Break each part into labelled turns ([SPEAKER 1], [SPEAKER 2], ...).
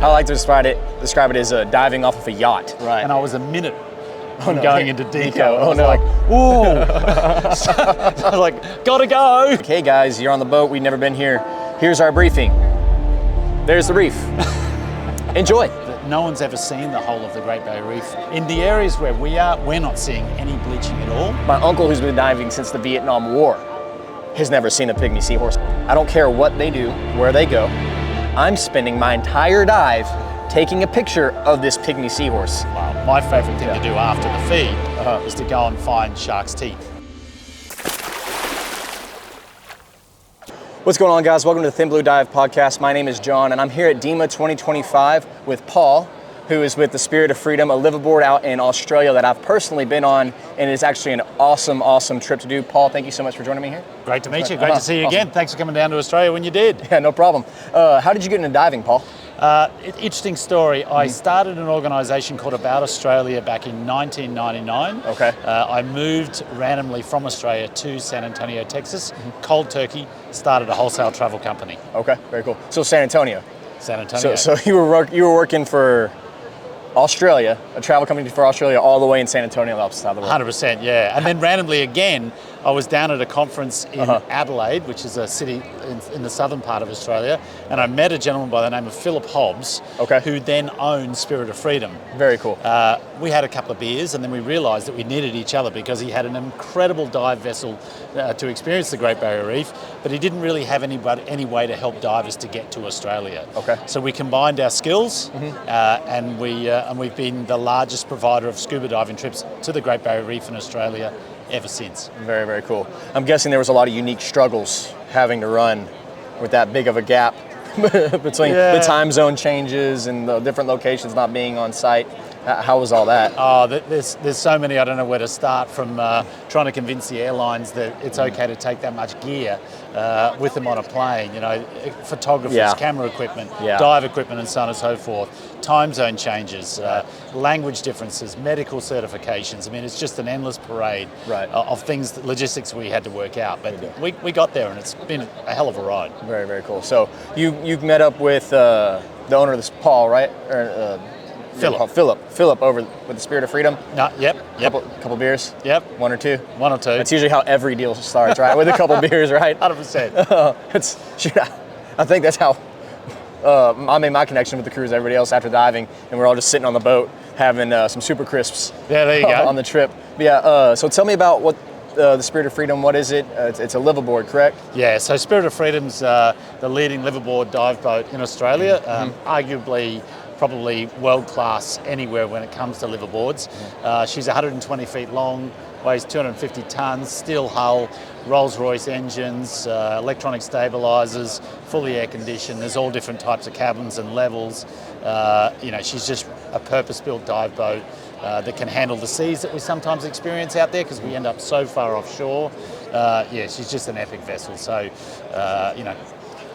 [SPEAKER 1] How I like to describe it as diving off of a yacht.
[SPEAKER 2] Right. And I was a minute from going into deco.
[SPEAKER 1] Oh no.
[SPEAKER 2] Like, ooh. So I was like, gotta go.
[SPEAKER 1] Okay guys, you're on the boat, we've never been here. Here's our briefing. There's the reef. Enjoy.
[SPEAKER 2] No one's ever seen the whole of the Great Barrier Reef. In the areas where we are, we're not seeing any bleaching at all.
[SPEAKER 1] My uncle, who's been diving since the Vietnam War, has never seen a pygmy seahorse. I don't care what they do, where they go. I'm spending my entire dive taking a picture of this pygmy seahorse.
[SPEAKER 2] Wow. My favorite thing to do after the feed is to go and find shark's teeth.
[SPEAKER 1] What's going on, guys? Welcome to the Thin Blue Dive Podcast. My name is John, and I'm here at DEMA 2025 with Paul, who is with the Spirit of Freedom, a liveaboard out in Australia that I've personally been on, and it's actually an awesome, awesome trip to do. Paul, thank you so much for joining me here.
[SPEAKER 2] Great to meet you. Great to see you again. Thanks for coming down to Australia when you did.
[SPEAKER 1] Yeah, no problem. How did you get into diving, Paul?
[SPEAKER 2] Interesting story. I started an organisation called About Australia back in 1999.
[SPEAKER 1] Okay.
[SPEAKER 2] I moved randomly from Australia to San Antonio, Texas. Cold turkey. Started a wholesale travel company.
[SPEAKER 1] Okay, very cool. So San Antonio.
[SPEAKER 2] San Antonio.
[SPEAKER 1] So you were working for Australia, a travel company for Australia, all the way in San Antonio, outside the world.
[SPEAKER 2] 100%, yeah. And then randomly again, I was down at a conference in Adelaide, which is a city in the southern part of Australia, and I met a gentleman by the name of Philip Hobbs, who then owned Spirit of Freedom.
[SPEAKER 1] Very cool.
[SPEAKER 2] We had a couple of beers, and then we realised that we needed each other because he had an incredible dive vessel to experience the Great Barrier Reef, but he didn't really have any way to help divers to get to Australia.
[SPEAKER 1] Okay.
[SPEAKER 2] So we combined our skills, and we've been the largest provider of scuba diving trips to the Great Barrier Reef in Australia ever since.
[SPEAKER 1] Very, very cool. I'm guessing there was a lot of unique struggles having to run with that big of a gap between the time zone changes and the different locations not being on site. How was all that?
[SPEAKER 2] Oh, there's so many. I don't know where to start from trying to convince the airlines that it's okay to take that much gear with them on a plane. You know, photographers, camera equipment, dive equipment, and so on and so forth. Time zone changes, language differences, medical certifications. I mean, it's just an endless parade of things, logistics we had to work out. But we got there, and it's been a hell of a ride.
[SPEAKER 1] Very, very cool. So you've met up with the owner of this, Paul, right? Or, Philip over with the Spirit of Freedom.
[SPEAKER 2] Yep.
[SPEAKER 1] Couple beers.
[SPEAKER 2] Yep.
[SPEAKER 1] One or two.
[SPEAKER 2] That's
[SPEAKER 1] usually how every deal starts, right? With a couple beers, right?
[SPEAKER 2] 100%.
[SPEAKER 1] I think that's how I made my connection with the crew as everybody else after diving, and we're all just sitting on the boat having some super crisps.
[SPEAKER 2] Yeah, there you go.
[SPEAKER 1] On the trip. But so tell me about what the Spirit of Freedom. What is it? It's a liveaboard, correct?
[SPEAKER 2] Yeah. So Spirit of Freedom's the leading liveaboard dive boat in Australia, arguably. Probably world-class anywhere when it comes to liveaboards. She's 120 feet long, weighs 250 tons, steel hull, Rolls-Royce engines, electronic stabilizers, fully air-conditioned. There's all different types of cabins and levels. She's just a purpose-built dive boat that can handle the seas that we sometimes experience out there because we end up so far offshore. She's just an epic vessel. So,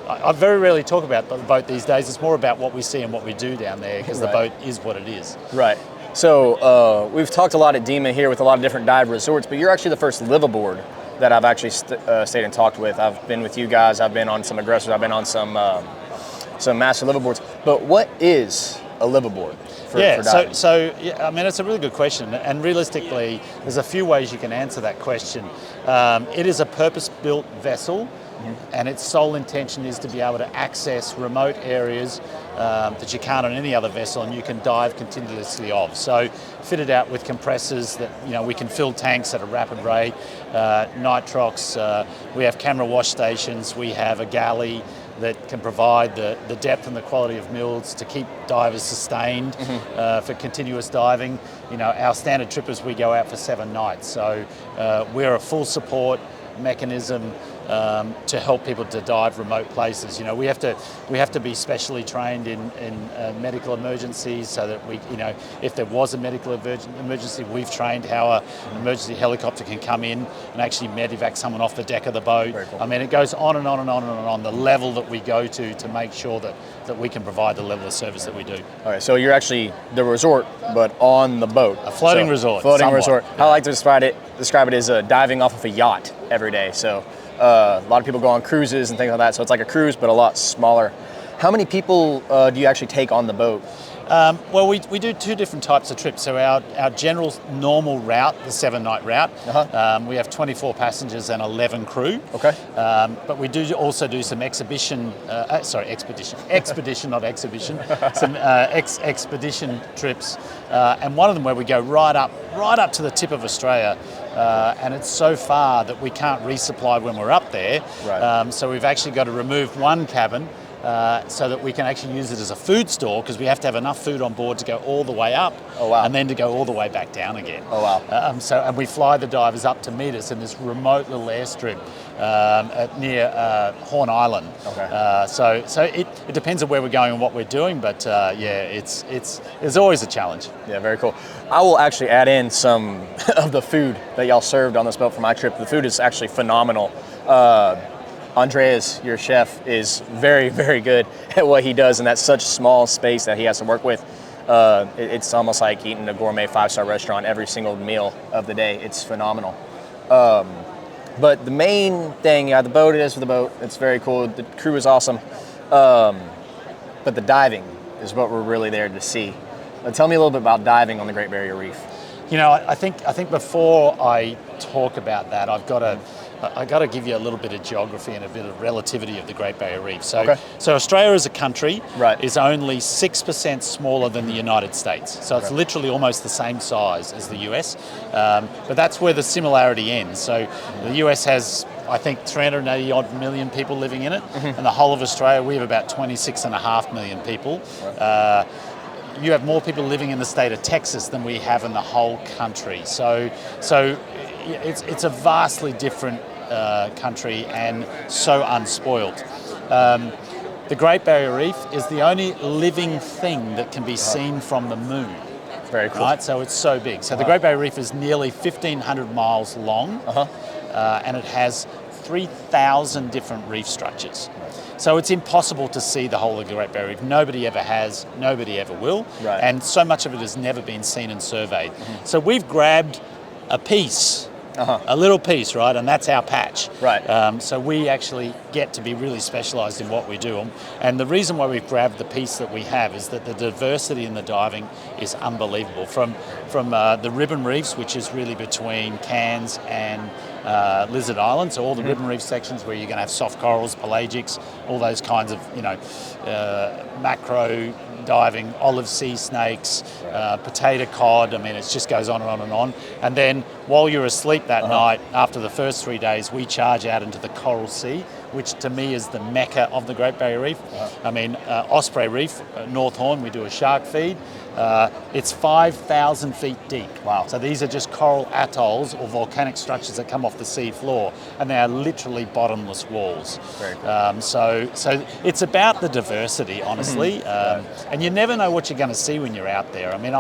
[SPEAKER 2] I very rarely talk about the boat these days. It's more about what we see and what we do down there because the boat is what it is.
[SPEAKER 1] Right. So we've talked a lot at DEMA here with a lot of different dive resorts, but you're actually the first liveaboard that I've actually stayed and talked with. I've been with you guys. I've been on some aggressors. I've been on some master liveaboards. But what is a liveaboard for diving?
[SPEAKER 2] It's a really good question. And realistically, there's a few ways you can answer that question. It is a purpose-built vessel. And its sole intention is to be able to access remote areas that you can't on any other vessel, and you can dive continuously of. So fitted out with compressors that we can fill tanks at a rapid rate, nitrox, we have camera wash stations, we have a galley that can provide the depth and the quality of mills to keep divers sustained for continuous diving. Our standard trippers, we go out for 7 nights. So we're a full support mechanism to help people to dive remote places. We have to be specially trained in medical emergencies so that we, if there was a medical emergency, we've trained how an emergency helicopter can come in and actually medevac someone off the deck of the boat.
[SPEAKER 1] Very cool.
[SPEAKER 2] I mean, it goes on and on and on and on, the level that we go to make sure that we can provide the level of service that we do.
[SPEAKER 1] Okay, so you're actually the resort, but on the boat.
[SPEAKER 2] A floating resort.
[SPEAKER 1] Floating resort. How I like to describe it as diving off of a yacht every day. So a lot of people go on cruises and things like that. So it's like a cruise, but a lot smaller. How many people do you actually take on the boat?
[SPEAKER 2] Well, we do two different types of trips. So our general normal route, the 7-night route, we have 24 passengers and 11 crew.
[SPEAKER 1] Okay.
[SPEAKER 2] But we do also do some expedition, not exhibition, some expedition trips. And one of them where we go right up to the tip of Australia. And it's so far that we can't resupply when we're up there.
[SPEAKER 1] Right.
[SPEAKER 2] So we've actually got to remove one cabin so that we can actually use it as a food store, because we have to have enough food on board to go all the way up.
[SPEAKER 1] Oh, wow.
[SPEAKER 2] And then to go all the way back down again.
[SPEAKER 1] Oh, wow.
[SPEAKER 2] And we fly the divers up to meet us in this remote little airstrip near Horn Island.
[SPEAKER 1] Okay.
[SPEAKER 2] So it depends on where we're going and what we're doing, but it's always a challenge.
[SPEAKER 1] Yeah, very cool. I will actually add in some of the food that y'all served on this boat for my trip. The food is actually phenomenal. Andreas, your chef, is very, very good at what he does in that such small space that he has to work with. It's almost like eating a gourmet 5-star restaurant every single meal of the day. It's phenomenal. But the main thing, the boat, it is for the boat. It's very cool. The crew is awesome. But the diving is what we're really there to see. Tell me a little bit about diving on the Great Barrier Reef.
[SPEAKER 2] You know, I think before I talk about that, I got to give you a little bit of geography and a bit of relativity of the Great Barrier Reef. So Australia as a country is only 6% smaller than the United States. So it's literally almost the same size as the US. But that's where the similarity ends. So the US has, I think, 380 odd million people living in it. And the whole of Australia, we have about 26.5 million people. You have more people living in the state of Texas than we have in the whole country. So it's a vastly different country and so unspoilt. The Great Barrier Reef is the only living thing that can be seen from the moon.
[SPEAKER 1] Very cool.
[SPEAKER 2] Right, so it's so big. So the Great Barrier Reef is nearly 1,500 miles long, and it has 3,000 different reef structures. So it's impossible to see the whole of the Great Barrier Reef. Nobody ever has, nobody ever will, and so much of it has never been seen and surveyed. So we've grabbed a piece, a little piece, right, and that's our patch.
[SPEAKER 1] Right.
[SPEAKER 2] So we actually get to be really specialised in what we do. And the reason why we've grabbed the piece that we have is that the diversity in the diving is unbelievable. From the ribbon reefs, which is really between Cairns and Lizard Island, so all the ribbon reef sections where you're going to have soft corals, pelagics, all those kinds of, macro diving, olive sea snakes, potato cod. I mean, it just goes on and on and on. And then while you're asleep that night, after the first 3 days, we charge out into the Coral Sea, which to me is the mecca of the Great Barrier Reef. I mean, Osprey Reef, North Horn, we do a shark feed. It's 5,000 feet deep.
[SPEAKER 1] Wow.
[SPEAKER 2] So these are just coral atolls or volcanic structures that come off the sea floor, and they are literally bottomless walls.
[SPEAKER 1] Very cool.
[SPEAKER 2] So it's about the diversity, honestly, and you never know what you're going to see when you're out there. I mean,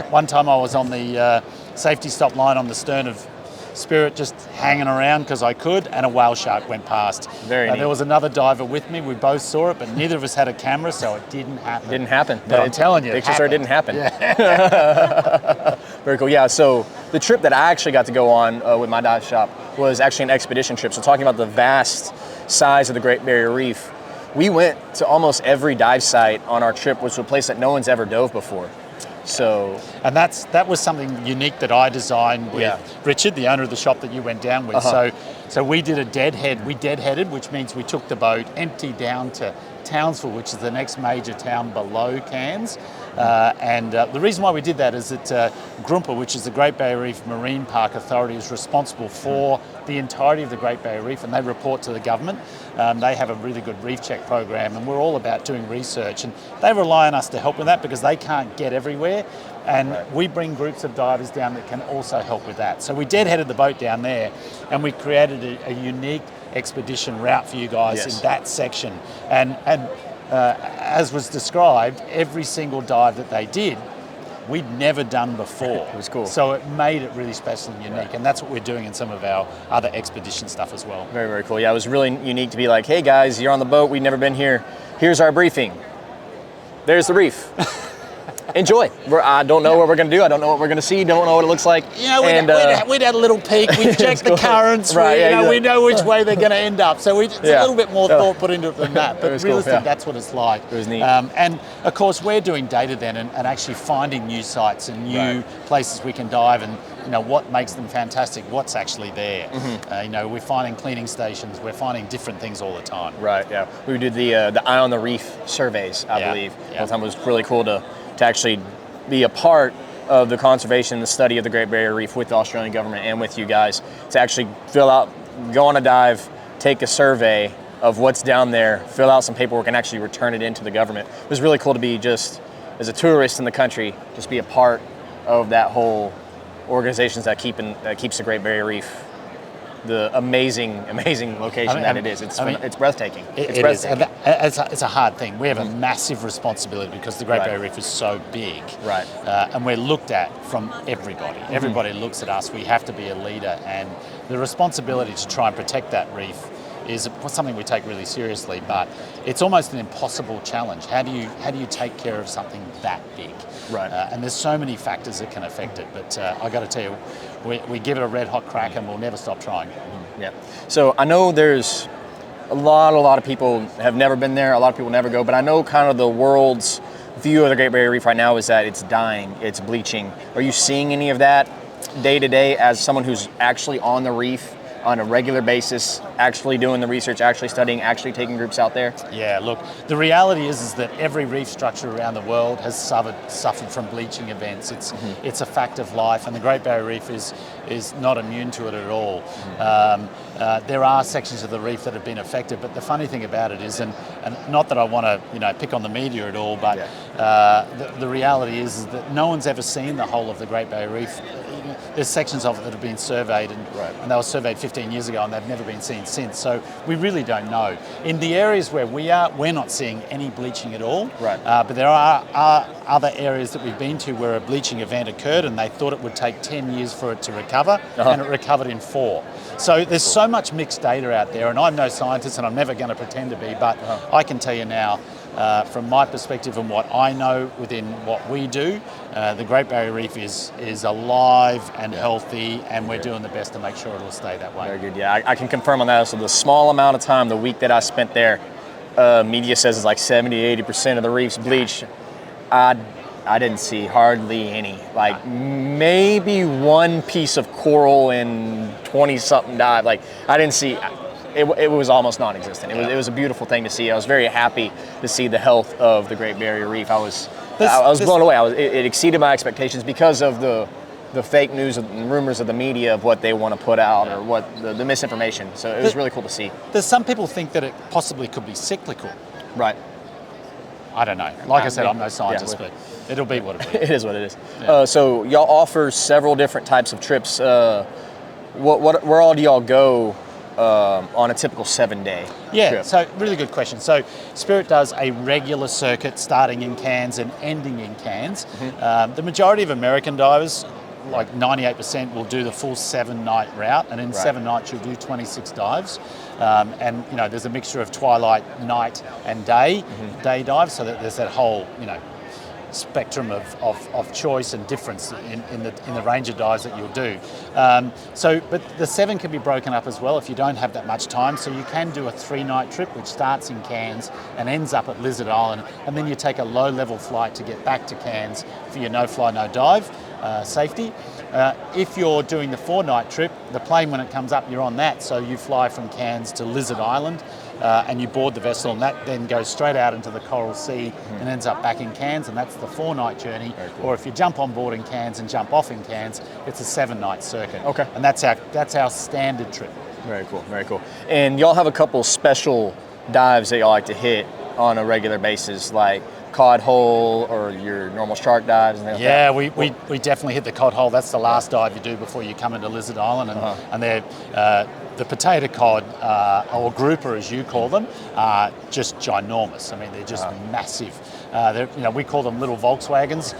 [SPEAKER 2] one time I was on the safety stop line on the stern of Spirit, just hanging around because I could, and a whale shark went past.
[SPEAKER 1] Very neat.
[SPEAKER 2] There was another diver with me. We both saw it, but neither of us had a camera, so it didn't happen.
[SPEAKER 1] Didn't happen.
[SPEAKER 2] But I'm telling you,
[SPEAKER 1] pictures didn't happen.
[SPEAKER 2] Yeah.
[SPEAKER 1] Very cool. Yeah, so the trip that I actually got to go on with my dive shop was actually an expedition trip. So talking about the vast size of the Great Barrier Reef, we went to almost every dive site on our trip, which was a place that no one's ever dove before. So,
[SPEAKER 2] and that was something unique that I designed with Richard, the owner of the shop that you went down with. So we did a deadhead. We deadheaded, which means we took the boat empty down to Townsville, which is the next major town below Cairns. And the reason why we did that is that Grumpa, which is the Great Barrier Reef Marine Park Authority, is responsible for the entirety of the Great Barrier Reef, and they report to the government. They have a really good reef check program, and we're all about doing research, and they rely on us to help with that because they can't get everywhere, and we bring groups of divers down that can also help with that. So we deadheaded the boat down there, and we created a unique expedition route for you guys in that section. And as was described, every single dive that they did, we'd never done before.
[SPEAKER 1] It was cool.
[SPEAKER 2] So it made it really special and unique, and that's what we're doing in some of our other expedition stuff as well.
[SPEAKER 1] Very, very cool. Yeah, it was really unique to be like, hey guys, you're on the boat, we've never been here. Here's our briefing. There's the reef. enjoy. I don't know what we're going to do. I don't know what we're going to see. Don't know what it looks like.
[SPEAKER 2] Yeah, we'd had a little peek. We've checked the currents. Right, we know which way they're going to end up. So it's a little bit more thought put into it than that. But realistically, that's what it's like.
[SPEAKER 1] It was neat.
[SPEAKER 2] And of course, we're doing data then and actually finding new sites and new places we can dive and what makes them fantastic, what's actually there. We're finding cleaning stations, we're finding different things all the time.
[SPEAKER 1] Right, yeah. We did the Eye on the Reef surveys, I believe. All the time. It was really cool to actually be a part of the conservation and the study of the Great Barrier Reef with the Australian government and with you guys, to actually go on a dive, take a survey of what's down there, fill out some paperwork, and actually return it into the government. It was really cool to be just, as a tourist in the country, just be a part of that whole organizations that keeps the Great Barrier Reef the amazing location that it is. It's breathtaking. It's breathtaking.
[SPEAKER 2] It's a hard thing. We have a massive responsibility because the Great Barrier Reef is so big.
[SPEAKER 1] Right.
[SPEAKER 2] And we're looked at from everybody. Everybody looks at us. We have to be a leader, and the responsibility to try and protect that reef is something we take really seriously, but it's almost an impossible challenge. How do you take care of something that big?
[SPEAKER 1] Right.
[SPEAKER 2] And there's so many factors that can affect it, but I got to tell you, we give it a red hot crack and we'll never stop trying.
[SPEAKER 1] Yeah. So I know there's a lot of people have never been there. A lot of people never go, but I know kind of the world's view of the Great Barrier Reef right now is that it's dying, it's bleaching. Are you seeing any of that day to day as someone who's actually on the reef on a regular basis, actually doing the research, actually studying, actually taking groups out there?
[SPEAKER 2] Yeah, look, the reality is that every reef structure around the world has suffered from bleaching events. It's a fact of life, and the Great Barrier Reef is not immune to it at all. There are sections of the reef that have been affected, but the funny thing about it is, and not that I want to pick on the media at all, but the reality is that no one's ever seen the whole of the Great Barrier Reef. There's sections of it that have been surveyed, and they were surveyed 15 years ago, and they've never been seen since. So we really don't know. In the areas where we are, we're not seeing any bleaching at all.
[SPEAKER 1] Right.
[SPEAKER 2] But there are other areas that we've been to where a bleaching event occurred, and they thought it would take 10 years for it to recover, and it recovered in 4. So there's so much mixed data out there, and I'm no scientist, and I'm never going to pretend to be, but I can tell you now, from my perspective and what I know within what we do, the Great Barrier Reef is alive and healthy, and we're doing the best to make sure it will stay that way.
[SPEAKER 1] Very good. Yeah, I can confirm on that. So the small amount of time, the week that I spent there, media says it's like 70-80% of the reef's bleached. I didn't see hardly any. Like maybe one piece of coral in 20-something dive. Like I didn't see. It was almost non-existent. It was a beautiful thing to see. I was very happy to see the health of the Great Barrier Reef. I was blown away. It exceeded my expectations because of the fake news and rumors of the media of what they want to put out or what the misinformation. So it was really cool to see.
[SPEAKER 2] There's some people think that it possibly could be cyclical.
[SPEAKER 1] Right.
[SPEAKER 2] I don't know. Like I said, I'm no scientist, but it'll be what it is.
[SPEAKER 1] It is what it is. Yeah. So y'all offer several different types of trips. Where all do y'all go on a typical 7-day trip?
[SPEAKER 2] So really good question. So Spirit does a regular circuit starting in Cairns and ending in Cairns. The majority of American divers, like 98%, will do the full 7-night route, and in 7 nights you'll do 26 dives. And there's a mixture of twilight, night, and day dives, so that there's that whole spectrum of choice and difference in the range of dives that you'll do. But the 7 can be broken up as well if you don't have that much time. So you can do a 3-night trip, which starts in Cairns and ends up at Lizard Island, and then you take a low-level flight to get back to Cairns for your no-fly, no-dive safety. If you're doing the 4-night trip, the plane, when it comes up, you're on that. So you fly from Cairns to Lizard Island, and you board the vessel, and that then goes straight out into the Coral Sea and ends up back in Cairns, and that's the 4-night journey. Cool. Or if you jump on board in Cairns and jump off in Cairns, it's a 7-night circuit.
[SPEAKER 1] Okay.
[SPEAKER 2] And that's our standard trip.
[SPEAKER 1] Very cool, very cool. And y'all have a couple special dives that y'all like to hit on a regular basis, like cod hole or your normal shark dives and things like that?
[SPEAKER 2] We definitely hit the cod hole. That's the last dive you do before you come into Lizard Island, and they're the potato cod, or grouper as you call them, are just ginormous. I mean, they're just massive. We call them little Volkswagens,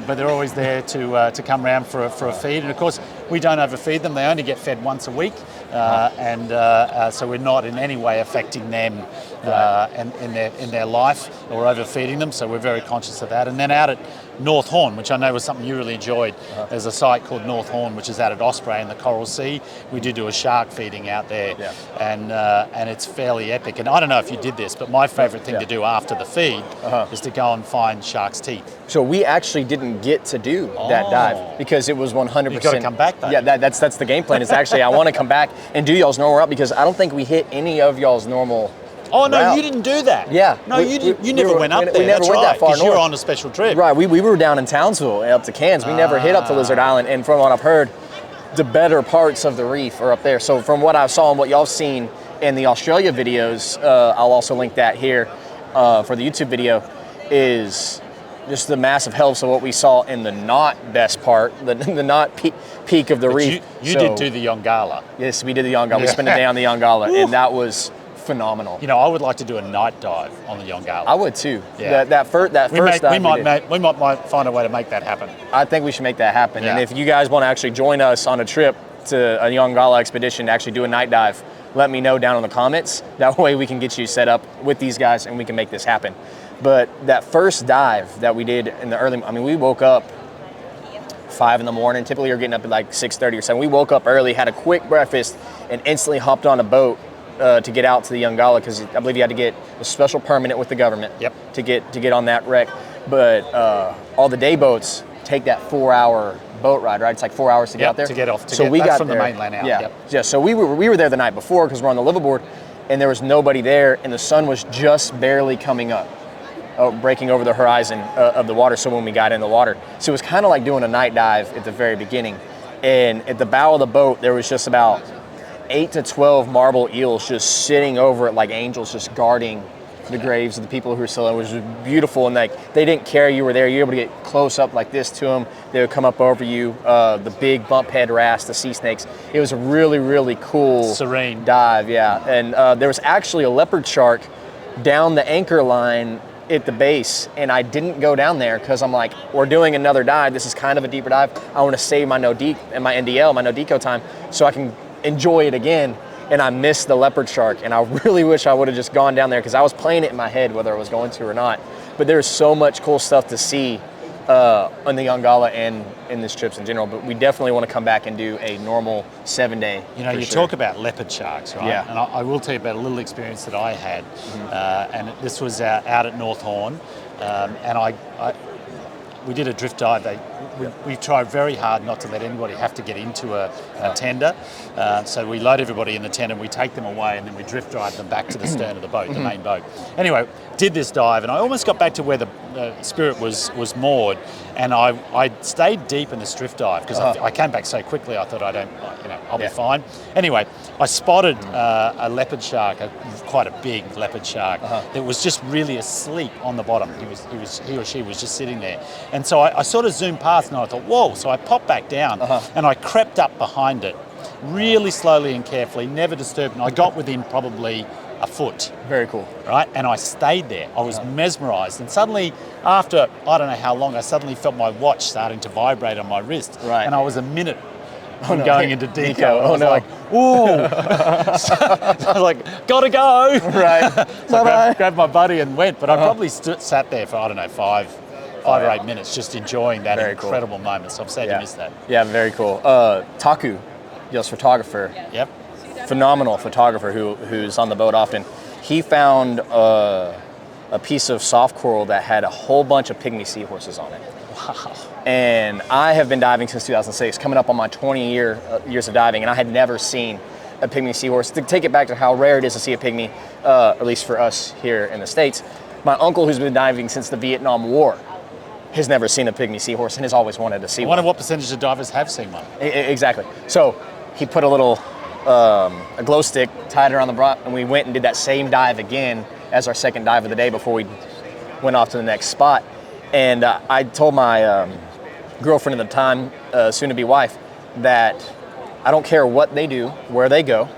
[SPEAKER 2] but they're always there to come around for a feed. And of course, we don't overfeed them. They only get fed once a week, so we're not in any way affecting them in their life or overfeeding them. So we're very conscious of that. And then out at North Horn, which I know was something you really enjoyed, there's a site called North Horn, which is out at Osprey in the Coral Sea. We do a shark feeding out there, and it's fairly epic. And I don't know if you did this, but my favourite thing to do after the feed is to go and find shark's teeth.
[SPEAKER 1] So we actually didn't get to do that dive because it was 100%.
[SPEAKER 2] You've got to come back though.
[SPEAKER 1] Yeah, that's the game plan. Is actually I want to come back and do y'all's normal route because I don't think we hit any of y'all's normal.
[SPEAKER 2] Oh no,
[SPEAKER 1] route.
[SPEAKER 2] You didn't do that.
[SPEAKER 1] Yeah,
[SPEAKER 2] no, you never went up there.
[SPEAKER 1] We never
[SPEAKER 2] That's
[SPEAKER 1] went
[SPEAKER 2] right,
[SPEAKER 1] that far north.
[SPEAKER 2] You were on a special trip.
[SPEAKER 1] Right, we were down in Townsville up to Cairns. We never hit up to Lizard Island, and from what I've heard, the better parts of the reef are up there. So from what I saw and what y'all have seen in the Australia videos, I'll also link that here for the YouTube video, is just the massive helps of what we saw in the not best part, the not peak of the reef.
[SPEAKER 2] You did do the Yongala.
[SPEAKER 1] Yes, we did the Yongala. We spent a day on the Yongala, and that was phenomenal.
[SPEAKER 2] I would like to do a night dive on the Yongala.
[SPEAKER 1] I would too.
[SPEAKER 2] Yeah.
[SPEAKER 1] That first dive
[SPEAKER 2] we might find a way to make that happen.
[SPEAKER 1] I think we should make that happen.
[SPEAKER 2] Yeah.
[SPEAKER 1] And if you guys want to actually join us on a trip to a Yongala expedition to actually do a night dive, let me know down in the comments. That way we can get you set up with these guys and we can make this happen. But that first dive that we did in the early, we woke up 5 in the morning. Typically you're getting up at like 6:30 or 7. We woke up early, had a quick breakfast, and instantly hopped on a boat to get out to the Yongala because I believe you had to get a special permit with the government to get on that wreck. But all the day boats take that 4-hour boat ride, right? It's like 4 hours to get out there.
[SPEAKER 2] To get off.
[SPEAKER 1] We got
[SPEAKER 2] from
[SPEAKER 1] there,
[SPEAKER 2] the mainland out.
[SPEAKER 1] Yeah. So we were there the night before because we're on the Liveaboard, and there was nobody there, and the sun was just barely coming up, breaking over the horizon of the water. So when we got in the water, so it was kind of like doing a night dive at the very beginning. And at the bow of the boat, there was just about 8 to 12 marble eels just sitting over it like angels, just guarding the graves of the people who were still in. It was just beautiful, and like they didn't care you were there. You were able to get close up like this to them. They would come up over you. The big bump head wrasse, the sea snakes. It was a really, really cool,
[SPEAKER 2] serene
[SPEAKER 1] dive. Yeah, and there was actually a leopard shark down the anchor line at the base, and I didn't go down there because I'm like, we're doing another dive. This is kind of a deeper dive. I want to save my no deco time, so I can enjoy it again. And I missed the leopard shark, and I really wish I would have just gone down there because I was playing it in my head whether I was going to or not. But there's so much cool stuff to see on the Yongala and in this trips in general. But we definitely want to come back and do a normal 7-day.
[SPEAKER 2] You talk about leopard sharks, right?
[SPEAKER 1] Yeah.
[SPEAKER 2] And I will tell you about a little experience that I had, and this was out at North Horn, and we did a drift dive. We tried very hard not to let anybody have to get into a tender. So we load everybody in the tender, we take them away, and then we drift drive them back to the stern of the boat, the main boat. Anyway, did this dive, and I almost got back to where the Spirit was moored, and I stayed deep in this drift dive because I came back so quickly. I thought I'll be fine. Anyway, I spotted a leopard shark, quite a big leopard shark that was just really asleep on the bottom. He or she was just sitting there, and so I sort of zoomed past, and I thought, whoa! So I popped back down, and I crept up behind it, really slowly and carefully, never disturbed. And I got within probably a foot.
[SPEAKER 1] Very cool.
[SPEAKER 2] Right, and I stayed there. I was mesmerised, and suddenly, after I don't know how long, I suddenly felt my watch starting to vibrate on my wrist, and I was a minute from going into deco. I was like, ooh. So I was like, gotta go.
[SPEAKER 1] Right.
[SPEAKER 2] So I grabbed my buddy and went, but I probably sat there for, I don't know, five or 8 minutes just enjoying that incredible moment. So I'm sad you missed that.
[SPEAKER 1] Yeah, very cool. Taku, Yale's photographer.
[SPEAKER 2] Yep.
[SPEAKER 1] Phenomenal photographer who's on the boat often. He found a piece of soft coral that had a whole bunch of pygmy seahorses on it.
[SPEAKER 2] Wow.
[SPEAKER 1] And I have been diving since 2006, coming up on my 20 years of diving, and I had never seen a pygmy seahorse. To take it back to how rare it is to see a pygmy, at least for us here in the States, my uncle, who's been diving since the Vietnam War, has never seen a pygmy seahorse and has always wanted to see one.
[SPEAKER 2] I wonder what percentage of divers have seen one.
[SPEAKER 1] Exactly. So he put a little a glow stick, tied it around the bra, and we went and did that same dive again as our second dive of the day before we went off to the next spot. And I told my girlfriend at the time, soon-to-be wife, that I don't care what they do, where they go,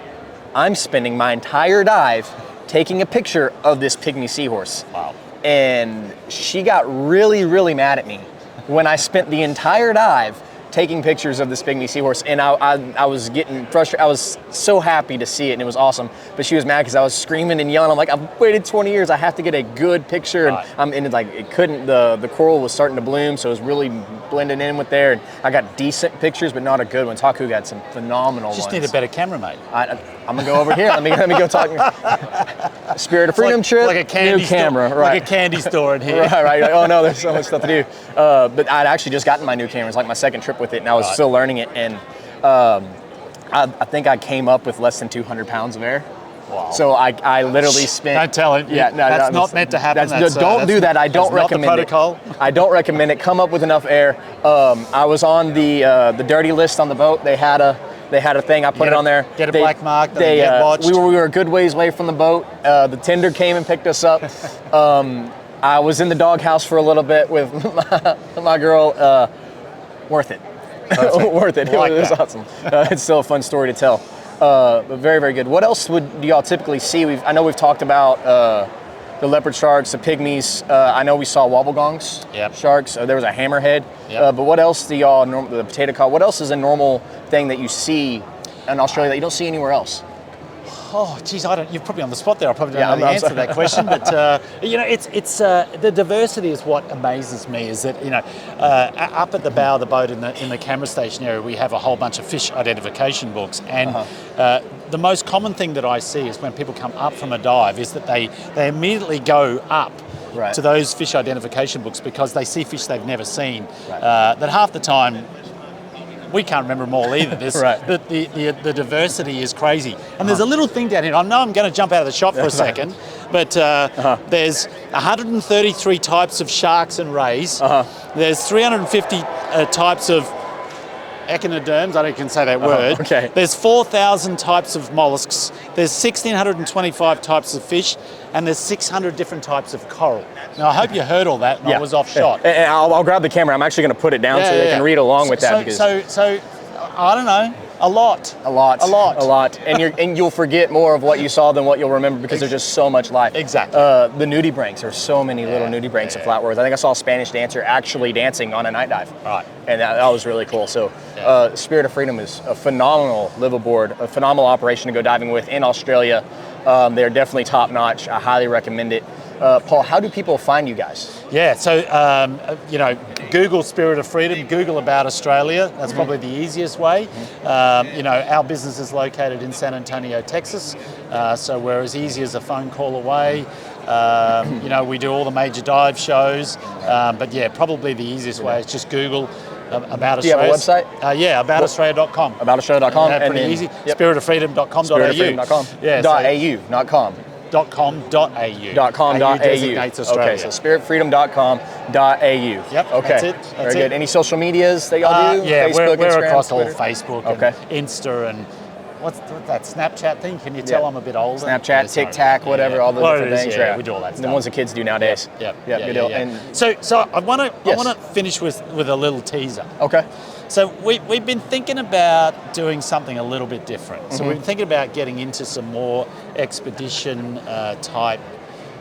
[SPEAKER 1] I'm spending my entire dive taking a picture of this pygmy seahorse.
[SPEAKER 2] Wow.
[SPEAKER 1] and she got really, really mad at me when I spent the entire dive taking pictures of this pygmy seahorse, and I was getting frustrated. I was so happy to see it, and it was awesome. But she was mad because I was screaming and yelling. I'm like, I've waited 20 years. I have to get a good picture, and it couldn't. The coral was starting to bloom, so it was really blending in with there. And I got decent pictures, but not a good one. Haku got some phenomenal ones.
[SPEAKER 2] Just need a better camera, mate.
[SPEAKER 1] I'm gonna go over here. Let me go talk. Spirit of Freedom trip.
[SPEAKER 2] Like a candy
[SPEAKER 1] new camera,
[SPEAKER 2] store,
[SPEAKER 1] right?
[SPEAKER 2] Like a candy store in here.
[SPEAKER 1] right. Oh no, there's so much stuff to do. But I'd actually just gotten my new camera. It's like my second trip with it, and I was still learning it. And I think I came up with less than 200 pounds of air.
[SPEAKER 2] Wow.
[SPEAKER 1] So I literally spent.
[SPEAKER 2] Don't tell him.
[SPEAKER 1] Yeah, no,
[SPEAKER 2] that's not meant to happen.
[SPEAKER 1] Don't do that. I don't recommend
[SPEAKER 2] not the protocol.
[SPEAKER 1] it. I don't recommend it. Come up with enough air. I was on the dirty list on the boat. They had a thing. I put it on there.
[SPEAKER 2] Get a black mark.
[SPEAKER 1] Get
[SPEAKER 2] watched.
[SPEAKER 1] We were a good ways away from the boat. The tender came and picked us up. I was in the doghouse for a little bit with my girl. Worth it. Worth it. It was awesome. It's still a fun story to tell. But very, very good. What else do y'all typically see? I know we've talked about the leopard sharks, the pygmies. I know we saw wobblegongs sharks. There was a hammerhead. But what else do y'all, the potato cod, what else is a normal thing that you see in Australia that you don't see anywhere else?
[SPEAKER 2] Oh, geez, you're probably on the spot there. I probably don't know the answer to that question, but it's the diversity is what amazes me. Is that up at the bow of the boat in the camera station area, we have a whole bunch of fish identification books, and the most common thing that I see is when people come up from a dive is that they immediately go up.
[SPEAKER 1] Right.
[SPEAKER 2] To those fish identification books because they see fish they've never seen. That half the time we can't remember them all either. The diversity is crazy. And there's a little thing down here. I know I'm going to jump out of the shop for a second, but there's 133 types of sharks and rays. There's 350 types of echinoderms, I don't can say that word.
[SPEAKER 1] Okay.
[SPEAKER 2] There's 4,000 types of mollusks. There's 1,625 types of fish, and there's 600 different types of coral. Now, I hope you heard all that, and I was off shot.
[SPEAKER 1] And I'll grab the camera. I'm actually going to put it down so they can read along with that.
[SPEAKER 2] So, I don't know. A lot. And
[SPEAKER 1] you'll forget more of what you saw than what you'll remember because there's just so much life.
[SPEAKER 2] Exactly.
[SPEAKER 1] The nudibranchs, there's so many little nudibranchs in Flatworth. I think I saw a Spanish dancer actually dancing on a night dive.
[SPEAKER 2] Right.
[SPEAKER 1] And that was really cool. So Spirit of Freedom is a phenomenal liveaboard, a phenomenal operation to go diving with in Australia. They're definitely top notch. I highly recommend it. Paul, how do people find you guys?
[SPEAKER 2] Yeah, so, Google Spirit of Freedom, Google About Australia. That's probably the easiest way. Our business is located in San Antonio, Texas, so we're as easy as a phone call away. We do all the major dive shows, but probably the easiast way is just Google About Australia.
[SPEAKER 1] Do you have a website?
[SPEAKER 2] aboutaustralia.com.
[SPEAKER 1] Aboutaustralia.com.
[SPEAKER 2] Pretty easy. Spiritofreedom.com.au.
[SPEAKER 1] Spiritofreedom.com.
[SPEAKER 2] Yeah,
[SPEAKER 1] .au.
[SPEAKER 2] .com.au designates Australia.
[SPEAKER 1] Okay, so spiritfreedom.com.au.
[SPEAKER 2] Yep,
[SPEAKER 1] okay.
[SPEAKER 2] that's it.
[SPEAKER 1] Very good. Any social medias that y'all do?
[SPEAKER 2] Yeah,
[SPEAKER 1] Facebook,
[SPEAKER 2] we're
[SPEAKER 1] Instagram,
[SPEAKER 2] across all
[SPEAKER 1] Twitter?
[SPEAKER 2] Facebook and Insta and what's that Snapchat thing? Can you tell I'm a bit older?
[SPEAKER 1] Snapchat, TikTok, whatever, all the different things.
[SPEAKER 2] Yeah, we do all that stuff.
[SPEAKER 1] The ones the kids do nowadays. Good deal. And
[SPEAKER 2] so I want to finish with a little teaser.
[SPEAKER 1] Okay.
[SPEAKER 2] So we've been thinking about doing something a little bit different. So we've been thinking about getting into some more expedition type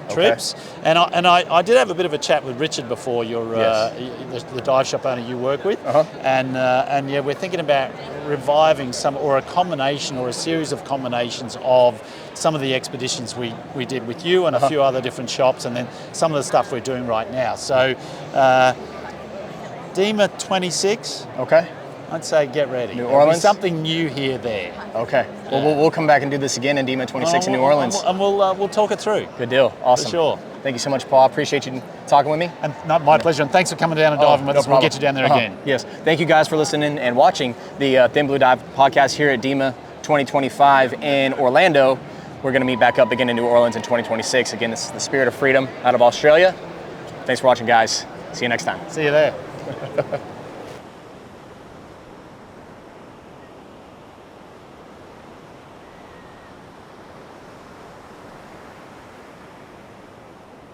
[SPEAKER 2] trips. And I did have a bit of a chat with Richard before, the dive shop owner you work with. And we're thinking about reviving a combination or a series of combinations of some of the expeditions we did with you and a few other different shops, and then some of the stuff we're doing right now. So DEMA 26.
[SPEAKER 1] Okay.
[SPEAKER 2] I'd say get ready.
[SPEAKER 1] New Orleans?
[SPEAKER 2] Something new here there.
[SPEAKER 1] Okay. Well, we'll come back and do this again in DEMA 26 in New Orleans.
[SPEAKER 2] And we'll talk it through.
[SPEAKER 1] Good deal. Awesome.
[SPEAKER 2] For sure.
[SPEAKER 1] Thank you so much, Paul. I appreciate you talking with me.
[SPEAKER 2] And my pleasure. And thanks for coming down and diving with us. We'll get you down there again.
[SPEAKER 1] Yes. Thank you guys for listening and watching the Thin Blue Dive podcast here at DEMA 2025 in Orlando. We're going to meet back up again in New Orleans in 2026. Again, this is the Spirit of Freedom out of Australia. Thanks for watching, guys. See you next time.
[SPEAKER 2] See you there.